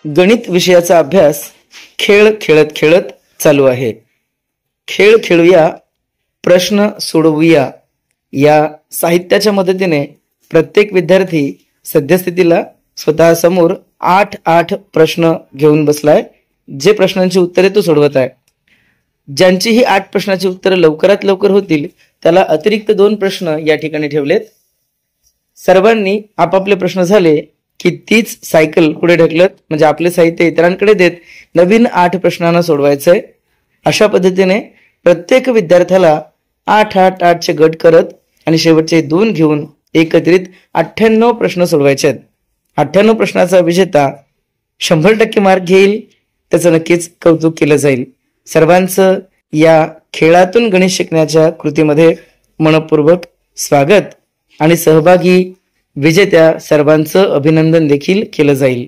गणित विषयाचा अभ्यास खेळ खेळत खेळत चालू आहे. खेळ खेळूया, प्रश्न सोडवूया या साहित्याच्या मदतीने प्रत्येक विद्यार्थी सद्यस्थितीला स्वतः समोर 8 प्रश्न घेऊन बसलाय. जे प्रश्नांची उत्तरे तो सोडवत आहे. ज्यांची ही 8 प्रश्नाची उत्तरे लवकरात लवकर होतील त्याला अतिरिक्त 2 प्रश्न या ठिकाणी ठेवलेत. सर्वांनी आपापले प्रश्न झाले की तीच सायकल पुढे ढकलत म्हणजे आपले साहित्य इतरांकडे देत नवीन 8 प्रश्नांना सोडवायचंय. अशा पद्धतीने प्रत्येक विद्यार्थ्याला 8 चे गट करत आणि शेवटचे 2 घेऊन एकत्रित 98 प्रश्न सोडवायचे आहेत. 98 प्रश्नाचा विजेता 100% मार्क घेईल. त्याचं नक्कीच कौतुक केलं जाईल. सर्वांचं या खेळातून गणित शिकण्याच्या कृतीमध्ये मनपूर्वक स्वागत आणि सहभागी विजेत्या सर्वांचं अभिनंदन देखील केलं जाईल.